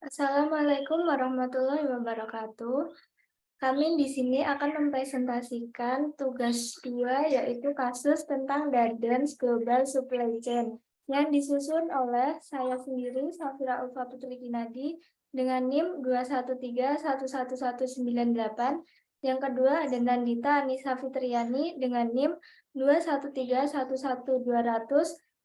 Assalamualaikum warahmatullahi wabarakatuh. Kami di sini akan mempresentasikan tugas 2 yaitu kasus tentang Darden's Global Supply Chain yang disusun oleh saya sendiri, Safira Ulfa Putri Kinadi, dengan NIM 2131198. Yang kedua ada Nandita Anissa Fitriani dengan NIM 213111200.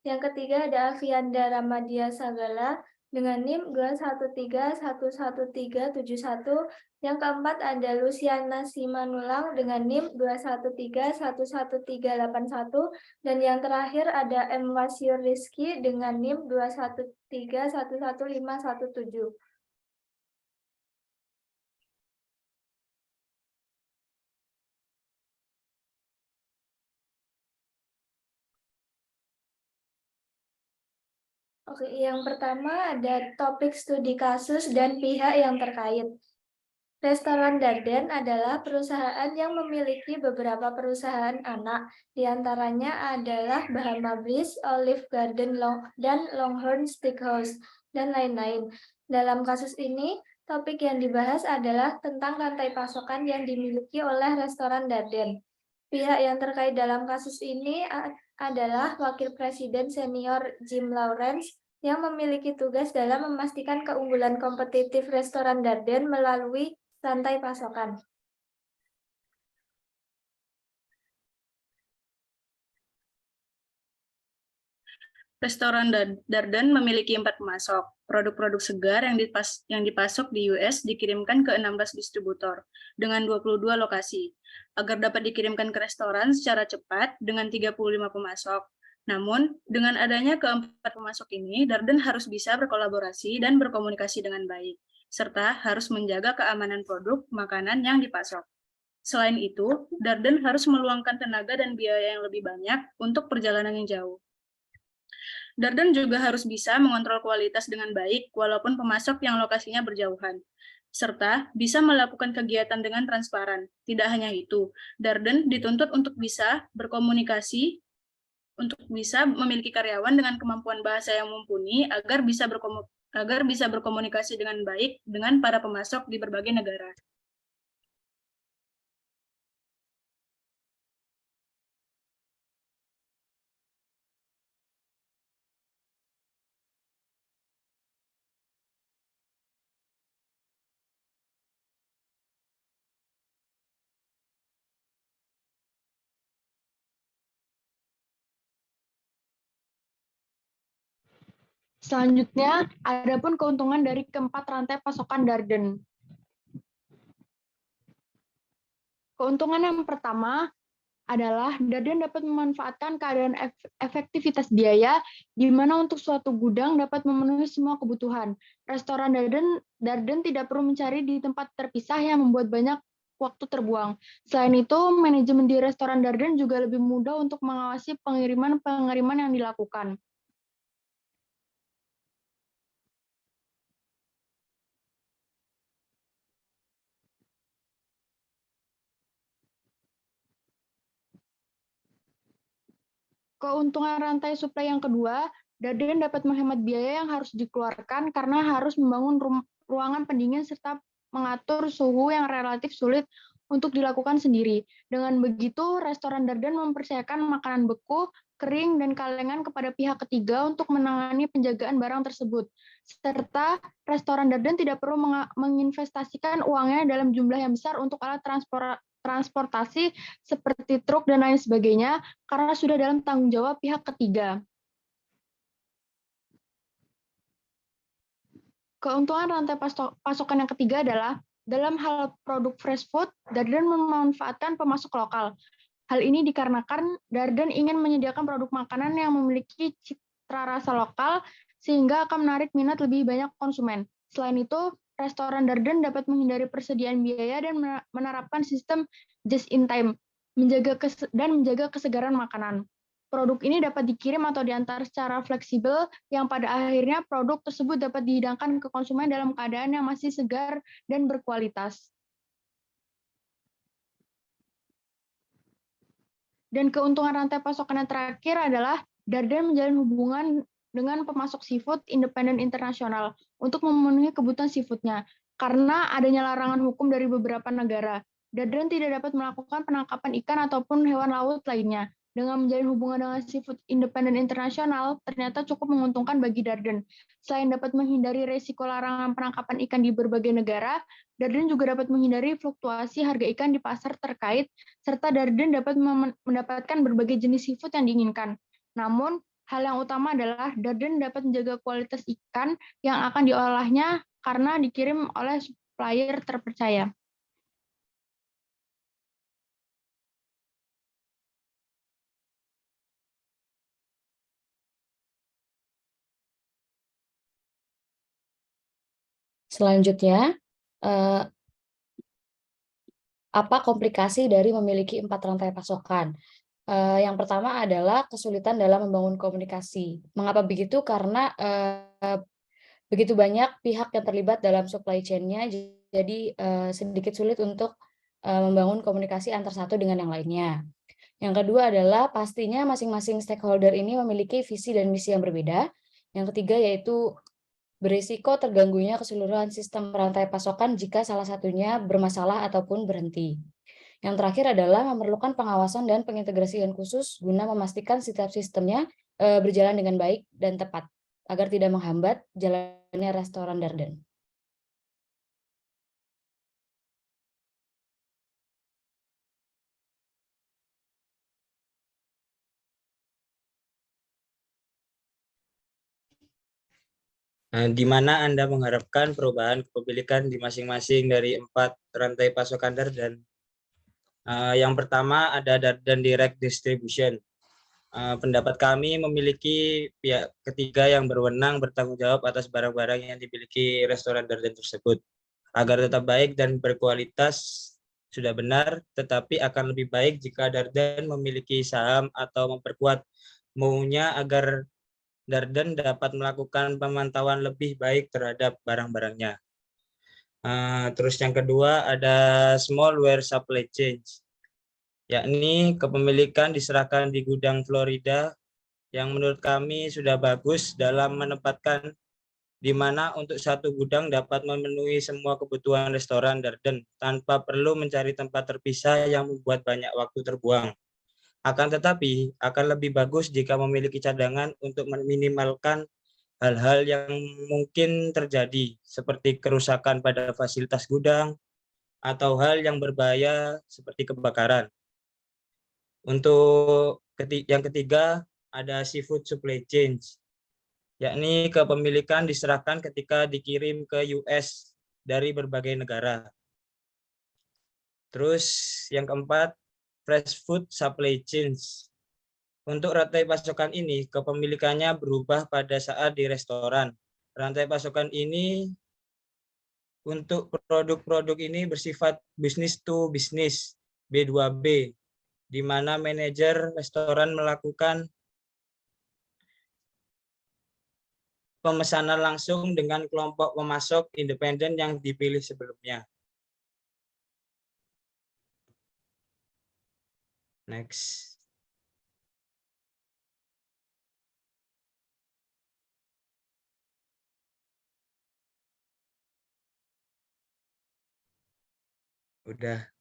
Yang ketiga ada Avianda Ramadia Sagala dengan NIM 213111371. Yang keempat ada Luciana Simanulang dengan NIM 213111381. Dan yang terakhir ada M. Wasyur Rizky dengan NIM 213111517. Oke, yang pertama ada topik studi kasus dan pihak yang terkait. Restoran Darden adalah perusahaan yang memiliki beberapa perusahaan anak, di antaranya adalah Bahama Breeze, Olive Garden, dan Longhorn Steakhouse, dan lain-lain. Dalam kasus ini, topik yang dibahas adalah tentang rantai pasokan yang dimiliki oleh restoran Darden. Pihak yang terkait dalam kasus ini adalah Wakil Presiden Senior Jim Lawrence yang memiliki tugas dalam memastikan keunggulan kompetitif restoran Darden melalui rantai pasokan. Restoran Darden memiliki 4 pemasok. Produk-produk segar yang dipasok di US dikirimkan ke 16 distributor dengan 22 lokasi, agar dapat dikirimkan ke restoran secara cepat dengan 35 pemasok. Namun, dengan adanya keempat pemasok ini, Darden harus bisa berkolaborasi dan berkomunikasi dengan baik, serta harus menjaga keamanan produk makanan yang dipasok. Selain itu, Darden harus meluangkan tenaga dan biaya yang lebih banyak untuk perjalanan yang jauh. Darden juga harus bisa mengontrol kualitas dengan baik walaupun pemasok yang lokasinya berjauhan, serta bisa melakukan kegiatan dengan transparan. Tidak hanya itu, Darden dituntut untuk bisa berkomunikasi, untuk bisa memiliki karyawan dengan kemampuan bahasa yang mumpuni agar bisa berkomunikasi dengan baik dengan para pemasok di berbagai negara. Selanjutnya, adapun keuntungan dari keempat rantai pasokan Darden. Keuntungan yang pertama adalah Darden dapat memanfaatkan keadaan efektivitas biaya, di mana untuk suatu gudang dapat memenuhi semua kebutuhan. Restoran Darden tidak perlu mencari di tempat terpisah yang membuat banyak waktu terbuang. Selain itu, manajemen di restoran Darden juga lebih mudah untuk mengawasi pengiriman yang dilakukan. Keuntungan rantai suplai yang kedua, Darden dapat menghemat biaya yang harus dikeluarkan karena harus membangun ruangan pendingin serta mengatur suhu yang relatif sulit untuk dilakukan sendiri. Dengan begitu, restoran Darden mempercayakan makanan beku, kering, dan kalengan kepada pihak ketiga untuk menangani penjagaan barang tersebut. Serta restoran Darden tidak perlu menginvestasikan uangnya dalam jumlah yang besar untuk alat transportasi seperti truk dan lain sebagainya, karena sudah dalam tanggung jawab pihak ketiga. Keuntungan rantai pasokan yang ketiga adalah dalam hal produk fresh food, Darden memanfaatkan pemasok lokal. Hal ini dikarenakan Darden ingin menyediakan produk makanan yang memiliki citra rasa lokal sehingga akan menarik minat lebih banyak konsumen. Selain itu, restoran Darden dapat menghindari persediaan biaya dan menerapkan sistem just in time dan menjaga kesegaran makanan. Produk ini dapat dikirim atau diantar secara fleksibel, yang pada akhirnya produk tersebut dapat dihidangkan ke konsumen dalam keadaan yang masih segar dan berkualitas. Dan keuntungan rantai pasokan yang terakhir adalah Darden menjalin hubungan dengan pemasok seafood independen internasional untuk memenuhi kebutuhan seafoodnya. Karena adanya larangan hukum dari beberapa negara, Darden tidak dapat melakukan penangkapan ikan ataupun hewan laut lainnya. Dengan menjalin hubungan dengan seafood independen internasional, ternyata cukup menguntungkan bagi Darden. Selain dapat menghindari resiko larangan penangkapan ikan di berbagai negara, Darden juga dapat menghindari fluktuasi harga ikan di pasar terkait, serta Darden dapat mendapatkan berbagai jenis seafood yang diinginkan. Namun, hal yang utama adalah Darden dapat menjaga kualitas ikan yang akan diolahnya karena dikirim oleh supplier terpercaya. Selanjutnya, apa komplikasi dari memiliki 4 rantai pasokan? Yang pertama adalah kesulitan dalam membangun komunikasi. Mengapa begitu? Karena begitu banyak pihak yang terlibat dalam supply chain-nya, jadi sedikit sulit untuk membangun komunikasi antar satu dengan yang lainnya. Yang kedua adalah pastinya masing-masing stakeholder ini memiliki visi dan misi yang berbeda. Yang ketiga yaitu berisiko terganggunya keseluruhan sistem rantai pasokan jika salah satunya bermasalah ataupun berhenti. Yang terakhir adalah memerlukan pengawasan dan pengintegrasian khusus guna memastikan setiap sistemnya berjalan dengan baik dan tepat, agar tidak menghambat jalannya restoran Darden. Di mana Anda mengharapkan perubahan kepemilikan di masing-masing dari 4 rantai pasokan Darden? Yang pertama ada Darden Direct Distribution. Pendapat kami memiliki pihak ketiga yang berwenang bertanggung jawab atas barang-barang yang dimiliki restoran Darden tersebut. Agar tetap baik dan berkualitas sudah benar, tetapi akan lebih baik jika Darden memiliki saham atau memperkuat maunya agar Darden dapat melakukan pemantauan lebih baik terhadap barang-barangnya. Terus yang kedua ada smallware supply chain, yakni kepemilikan diserahkan di gudang Florida yang menurut kami sudah bagus dalam menempatkan di mana untuk satu gudang dapat memenuhi semua kebutuhan restoran Darden tanpa perlu mencari tempat terpisah yang membuat banyak waktu terbuang. Akan tetapi, akan lebih bagus jika memiliki cadangan untuk meminimalkan hal-hal yang mungkin terjadi, seperti kerusakan pada fasilitas gudang, atau hal yang berbahaya seperti kebakaran. Untuk yang ketiga, ada seafood supply chain, yakni kepemilikan diserahkan ketika dikirim ke US dari berbagai negara. Terus yang keempat, fresh food supply chains. Untuk rantai pasokan ini, kepemilikannya berubah pada saat di restoran. Rantai pasokan ini untuk produk-produk ini bersifat business to business, B2B, di mana manajer restoran melakukan pemesanan langsung dengan kelompok pemasok independen yang dipilih sebelumnya. Next. Udah.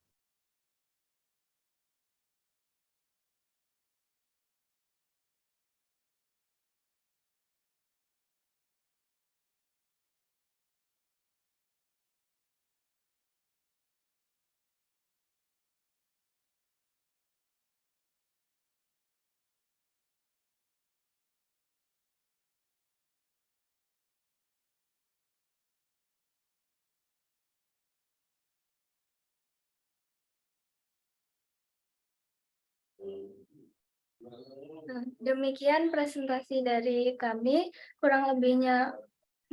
Nah, demikian presentasi dari kami. Kurang lebihnya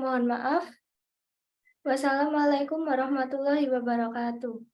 mohon maaf. Wassalamualaikum warahmatullahi wabarakatuh.